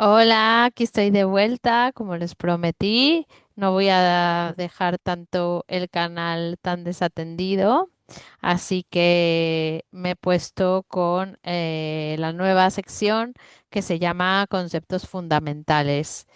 Hola, aquí estoy de vuelta, como les prometí. No voy a dejar tanto el canal tan desatendido, así que me he puesto con la nueva sección que se llama Conceptos Fundamentales.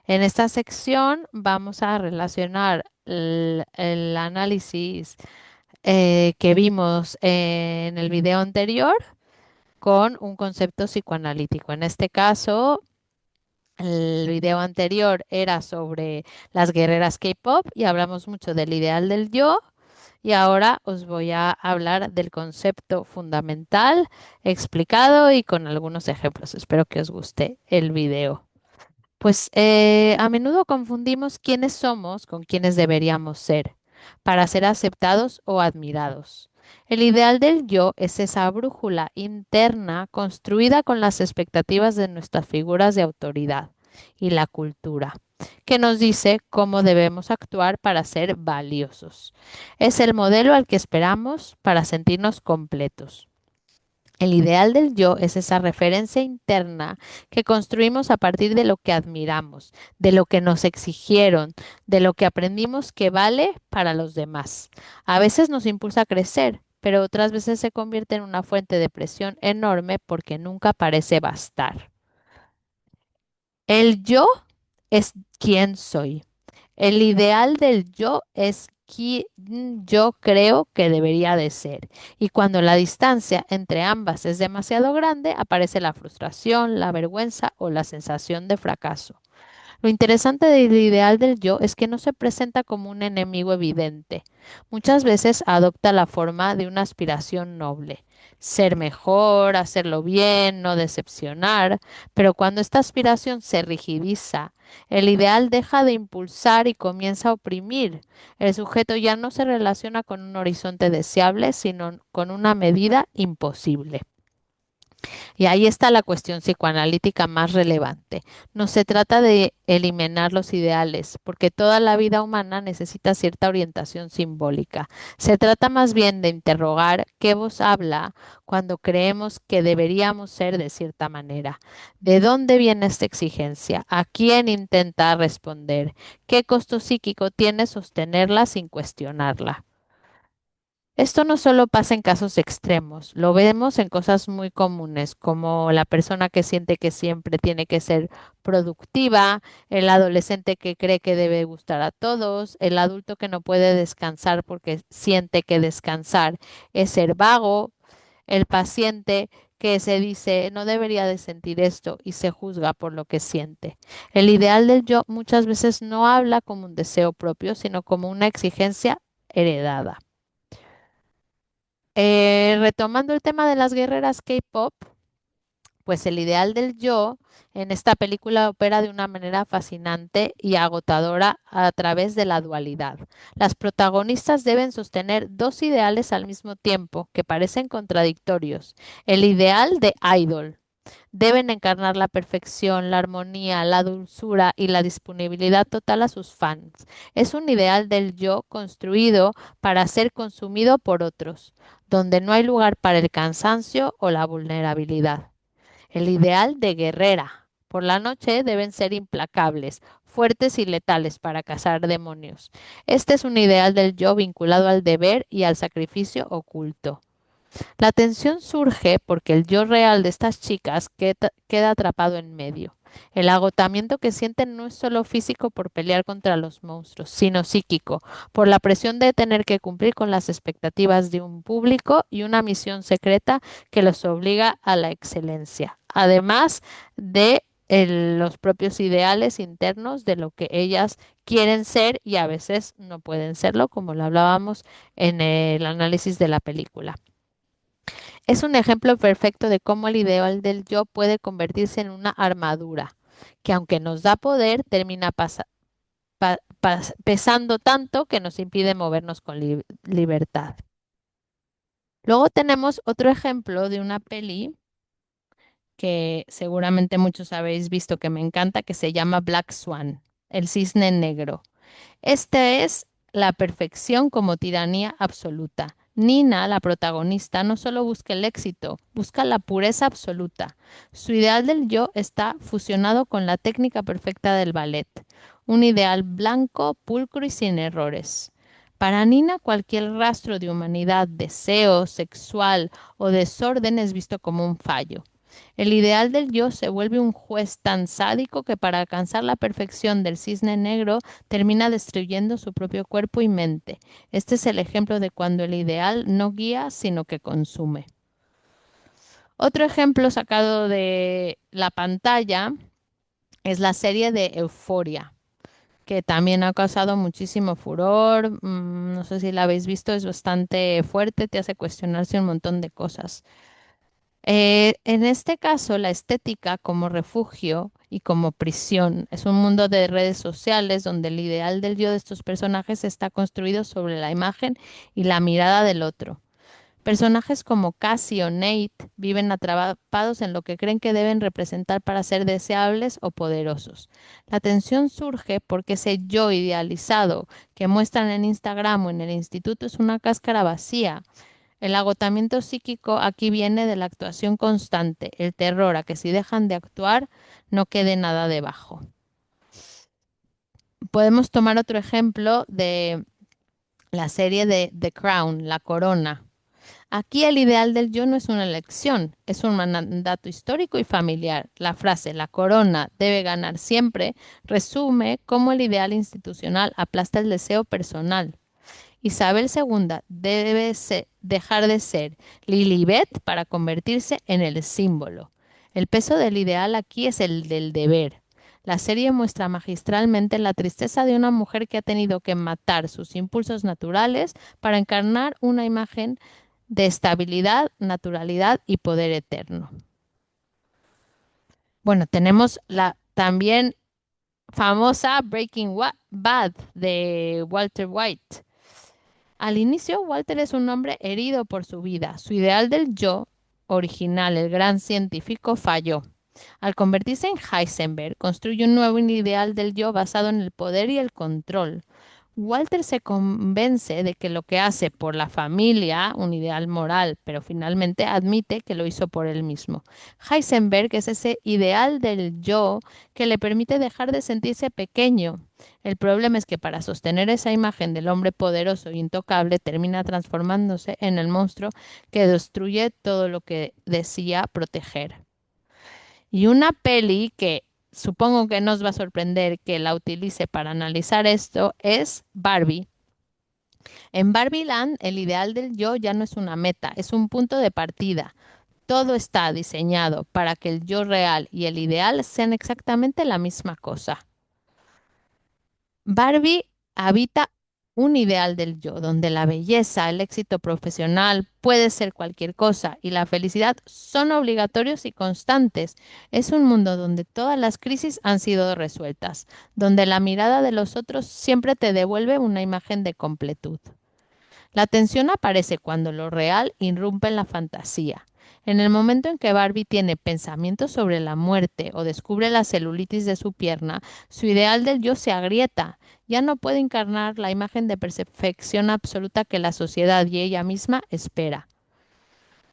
En esta sección vamos a relacionar el análisis que vimos en el video anterior con un concepto psicoanalítico. En este caso, el video anterior era sobre las guerreras K-pop y hablamos mucho del ideal del yo. Y ahora os voy a hablar del concepto fundamental explicado y con algunos ejemplos. Espero que os guste el video. Pues a menudo confundimos quiénes somos con quiénes deberíamos ser para ser aceptados o admirados. El ideal del yo es esa brújula interna construida con las expectativas de nuestras figuras de autoridad y la cultura, que nos dice cómo debemos actuar para ser valiosos. Es el modelo al que esperamos para sentirnos completos. El ideal del yo es esa referencia interna que construimos a partir de lo que admiramos, de lo que nos exigieron, de lo que aprendimos que vale para los demás. A veces nos impulsa a crecer, pero otras veces se convierte en una fuente de presión enorme porque nunca parece bastar. El yo es quién soy. El ideal del yo es quien yo creo que debería de ser. Y cuando la distancia entre ambas es demasiado grande, aparece la frustración, la vergüenza o la sensación de fracaso. Lo interesante del ideal del yo es que no se presenta como un enemigo evidente. Muchas veces adopta la forma de una aspiración noble. Ser mejor, hacerlo bien, no decepcionar, pero cuando esta aspiración se rigidiza, el ideal deja de impulsar y comienza a oprimir. El sujeto ya no se relaciona con un horizonte deseable, sino con una medida imposible. Y ahí está la cuestión psicoanalítica más relevante. No se trata de eliminar los ideales, porque toda la vida humana necesita cierta orientación simbólica. Se trata más bien de interrogar qué voz habla cuando creemos que deberíamos ser de cierta manera. ¿De dónde viene esta exigencia? ¿A quién intenta responder? ¿Qué costo psíquico tiene sostenerla sin cuestionarla? Esto no solo pasa en casos extremos, lo vemos en cosas muy comunes, como la persona que siente que siempre tiene que ser productiva, el adolescente que cree que debe gustar a todos, el adulto que no puede descansar porque siente que descansar es ser vago, el paciente que se dice no debería de sentir esto y se juzga por lo que siente. El ideal del yo muchas veces no habla como un deseo propio, sino como una exigencia heredada. Retomando el tema de las guerreras K-pop, pues el ideal del yo en esta película opera de una manera fascinante y agotadora a través de la dualidad. Las protagonistas deben sostener dos ideales al mismo tiempo que parecen contradictorios. El ideal de idol. Deben encarnar la perfección, la armonía, la dulzura y la disponibilidad total a sus fans. Es un ideal del yo construido para ser consumido por otros, donde no hay lugar para el cansancio o la vulnerabilidad. El ideal de guerrera. Por la noche deben ser implacables, fuertes y letales para cazar demonios. Este es un ideal del yo vinculado al deber y al sacrificio oculto. La tensión surge porque el yo real de estas chicas queda atrapado en medio. El agotamiento que sienten no es solo físico por pelear contra los monstruos, sino psíquico, por la presión de tener que cumplir con las expectativas de un público y una misión secreta que los obliga a la excelencia, además de los propios ideales internos de lo que ellas quieren ser y a veces no pueden serlo, como lo hablábamos en el análisis de la película. Es un ejemplo perfecto de cómo el ideal del yo puede convertirse en una armadura, que aunque nos da poder, termina pesando tanto que nos impide movernos con libertad. Luego tenemos otro ejemplo de una peli que seguramente muchos habéis visto que me encanta, que se llama Black Swan, el cisne negro. Esta es la perfección como tiranía absoluta. Nina, la protagonista, no solo busca el éxito, busca la pureza absoluta. Su ideal del yo está fusionado con la técnica perfecta del ballet, un ideal blanco, pulcro y sin errores. Para Nina, cualquier rastro de humanidad, deseo sexual o desorden es visto como un fallo. El ideal del yo se vuelve un juez tan sádico que para alcanzar la perfección del cisne negro termina destruyendo su propio cuerpo y mente. Este es el ejemplo de cuando el ideal no guía, sino que consume. Otro ejemplo sacado de la pantalla es la serie de Euforia, que también ha causado muchísimo furor. No sé si la habéis visto, es bastante fuerte, te hace cuestionarse un montón de cosas. En este caso, la estética como refugio y como prisión es un mundo de redes sociales donde el ideal del yo de estos personajes está construido sobre la imagen y la mirada del otro. Personajes como Cassie o Nate viven atrapados en lo que creen que deben representar para ser deseables o poderosos. La tensión surge porque ese yo idealizado que muestran en Instagram o en el instituto es una cáscara vacía. El agotamiento psíquico aquí viene de la actuación constante, el terror a que si dejan de actuar no quede nada debajo. Podemos tomar otro ejemplo de la serie de The Crown, La Corona. Aquí el ideal del yo no es una elección, es un mandato histórico y familiar. La frase la corona debe ganar siempre resume cómo el ideal institucional aplasta el deseo personal. Isabel II debe dejar de ser Lilibet para convertirse en el símbolo. El peso del ideal aquí es el del deber. La serie muestra magistralmente la tristeza de una mujer que ha tenido que matar sus impulsos naturales para encarnar una imagen de estabilidad, naturalidad y poder eterno. Bueno, tenemos la también famosa Bad de Walter White. Al inicio, Walter es un hombre herido por su vida. Su ideal del yo original, el gran científico, falló. Al convertirse en Heisenberg, construye un nuevo ideal del yo basado en el poder y el control. Walter se convence de que lo que hace por la familia, un ideal moral, pero finalmente admite que lo hizo por él mismo. Heisenberg es ese ideal del yo que le permite dejar de sentirse pequeño. El problema es que para sostener esa imagen del hombre poderoso e intocable termina transformándose en el monstruo que destruye todo lo que decía proteger. Y una peli que supongo que nos va a sorprender que la utilice para analizar esto es Barbie. En Barbie Land, el ideal del yo ya no es una meta, es un punto de partida. Todo está diseñado para que el yo real y el ideal sean exactamente la misma cosa. Barbie habita un ideal del yo, donde la belleza, el éxito profesional puede ser cualquier cosa y la felicidad son obligatorios y constantes. Es un mundo donde todas las crisis han sido resueltas, donde la mirada de los otros siempre te devuelve una imagen de completud. La tensión aparece cuando lo real irrumpe en la fantasía. En el momento en que Barbie tiene pensamientos sobre la muerte o descubre la celulitis de su pierna, su ideal del yo se agrieta. Ya no puede encarnar la imagen de perfección absoluta que la sociedad y ella misma espera.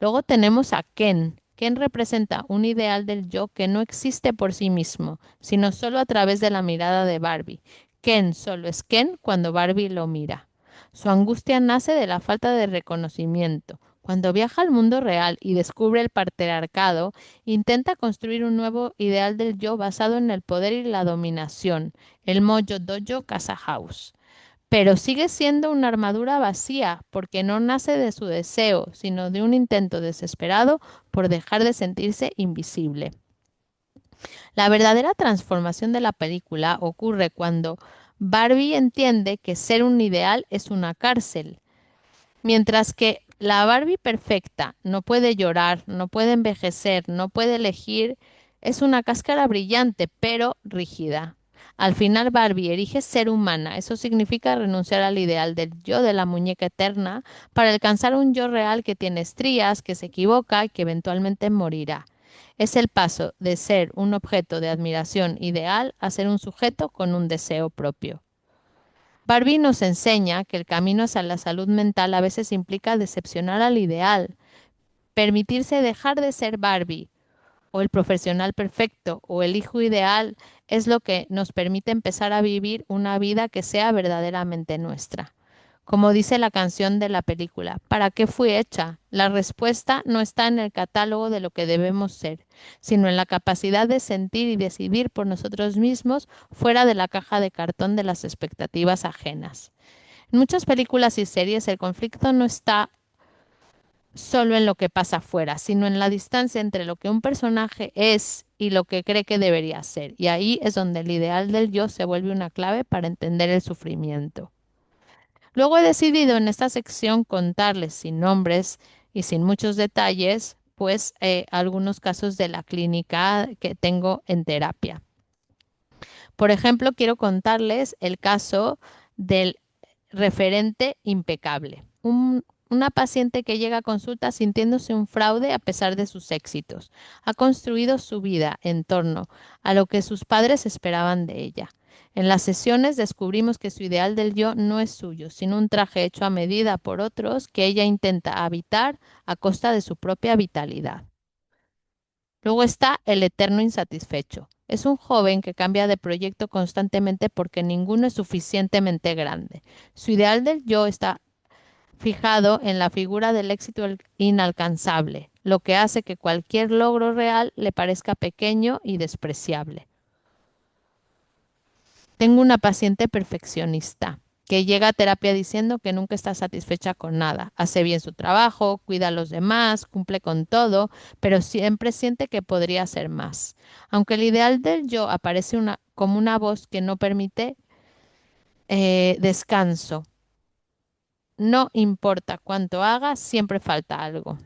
Luego tenemos a Ken. Ken representa un ideal del yo que no existe por sí mismo, sino solo a través de la mirada de Barbie. Ken solo es Ken cuando Barbie lo mira. Su angustia nace de la falta de reconocimiento. Cuando viaja al mundo real y descubre el patriarcado, intenta construir un nuevo ideal del yo basado en el poder y la dominación, el Mojo Dojo Casa House. Pero sigue siendo una armadura vacía porque no nace de su deseo, sino de un intento desesperado por dejar de sentirse invisible. La verdadera transformación de la película ocurre cuando Barbie entiende que ser un ideal es una cárcel, mientras que la Barbie perfecta no puede llorar, no puede envejecer, no puede elegir, es una cáscara brillante pero rígida. Al final Barbie elige ser humana. Eso significa renunciar al ideal del yo de la muñeca eterna para alcanzar un yo real que tiene estrías, que se equivoca y que eventualmente morirá. Es el paso de ser un objeto de admiración ideal a ser un sujeto con un deseo propio. Barbie nos enseña que el camino hacia la salud mental a veces implica decepcionar al ideal, permitirse dejar de ser Barbie o el profesional perfecto o el hijo ideal es lo que nos permite empezar a vivir una vida que sea verdaderamente nuestra. Como dice la canción de la película, ¿para qué fui hecha? La respuesta no está en el catálogo de lo que debemos ser, sino en la capacidad de sentir y decidir por nosotros mismos fuera de la caja de cartón de las expectativas ajenas. En muchas películas y series el conflicto no está solo en lo que pasa afuera, sino en la distancia entre lo que un personaje es y lo que cree que debería ser. Y ahí es donde el ideal del yo se vuelve una clave para entender el sufrimiento. Luego he decidido en esta sección contarles sin nombres y sin muchos detalles, pues algunos casos de la clínica que tengo en terapia. Por ejemplo, quiero contarles el caso del referente impecable. Una paciente que llega a consulta sintiéndose un fraude a pesar de sus éxitos. Ha construido su vida en torno a lo que sus padres esperaban de ella. En las sesiones descubrimos que su ideal del yo no es suyo, sino un traje hecho a medida por otros que ella intenta habitar a costa de su propia vitalidad. Luego está el eterno insatisfecho. Es un joven que cambia de proyecto constantemente porque ninguno es suficientemente grande. Su ideal del yo está fijado en la figura del éxito inalcanzable, lo que hace que cualquier logro real le parezca pequeño y despreciable. Tengo una paciente perfeccionista que llega a terapia diciendo que nunca está satisfecha con nada. Hace bien su trabajo, cuida a los demás, cumple con todo, pero siempre siente que podría hacer más. Aunque el ideal del yo aparece como una voz que no permite descanso. No importa cuánto haga, siempre falta algo.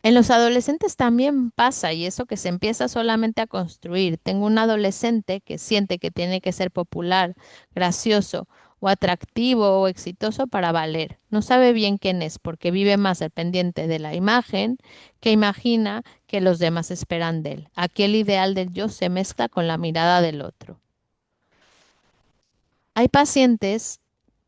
En los adolescentes también pasa y eso que se empieza solamente a construir. Tengo un adolescente que siente que tiene que ser popular, gracioso o atractivo o exitoso para valer. No sabe bien quién es porque vive más al pendiente de la imagen que imagina que los demás esperan de él. Aquí el ideal del yo se mezcla con la mirada del otro. Hay pacientes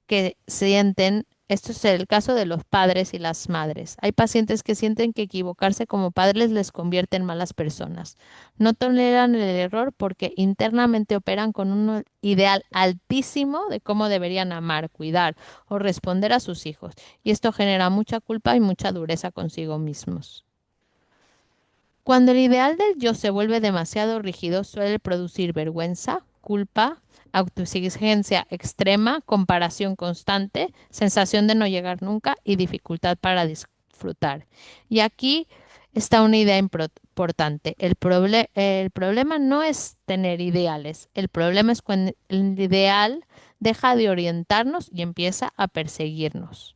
que sienten, esto es el caso de los padres y las madres. Hay pacientes que sienten que equivocarse como padres les convierte en malas personas. No toleran el error porque internamente operan con un ideal altísimo de cómo deberían amar, cuidar o responder a sus hijos. Y esto genera mucha culpa y mucha dureza consigo mismos. Cuando el ideal del yo se vuelve demasiado rígido, suele producir vergüenza, culpa, autoexigencia extrema, comparación constante, sensación de no llegar nunca y dificultad para disfrutar. Y aquí está una idea importante. El problema no es tener ideales, el problema es cuando el ideal deja de orientarnos y empieza a perseguirnos.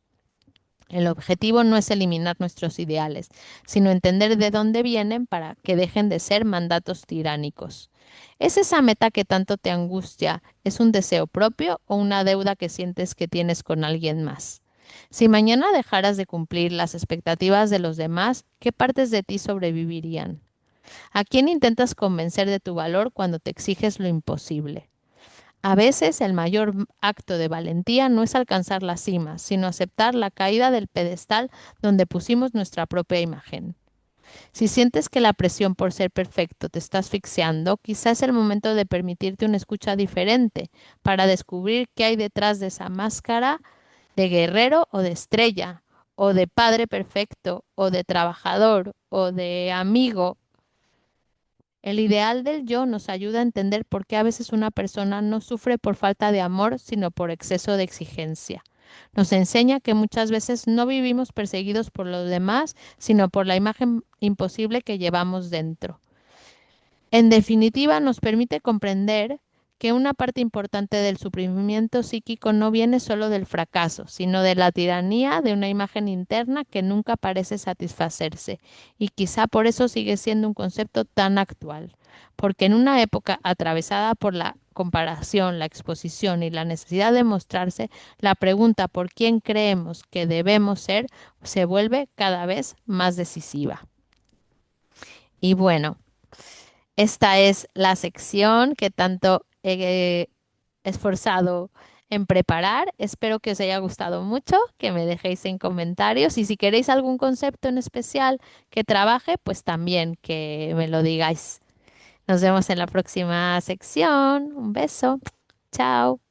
El objetivo no es eliminar nuestros ideales, sino entender de dónde vienen para que dejen de ser mandatos tiránicos. ¿Es esa meta que tanto te angustia? ¿Es un deseo propio o una deuda que sientes que tienes con alguien más? Si mañana dejaras de cumplir las expectativas de los demás, ¿qué partes de ti sobrevivirían? ¿A quién intentas convencer de tu valor cuando te exiges lo imposible? A veces el mayor acto de valentía no es alcanzar la cima, sino aceptar la caída del pedestal donde pusimos nuestra propia imagen. Si sientes que la presión por ser perfecto te está asfixiando, quizás es el momento de permitirte una escucha diferente para descubrir qué hay detrás de esa máscara de guerrero o de estrella, o de padre perfecto, o de trabajador, o de amigo. El ideal del yo nos ayuda a entender por qué a veces una persona no sufre por falta de amor, sino por exceso de exigencia. Nos enseña que muchas veces no vivimos perseguidos por los demás, sino por la imagen imposible que llevamos dentro. En definitiva, nos permite comprender que una parte importante del sufrimiento psíquico no viene solo del fracaso, sino de la tiranía de una imagen interna que nunca parece satisfacerse, y quizá por eso sigue siendo un concepto tan actual, porque en una época atravesada por la comparación, la exposición y la necesidad de mostrarse, la pregunta por quién creemos que debemos ser se vuelve cada vez más decisiva. Y bueno, esta es la sección que tanto he esforzado en preparar. Espero que os haya gustado mucho, que me dejéis en comentarios y si queréis algún concepto en especial que trabaje, pues también que me lo digáis. Nos vemos en la próxima sección. Un beso. Chao.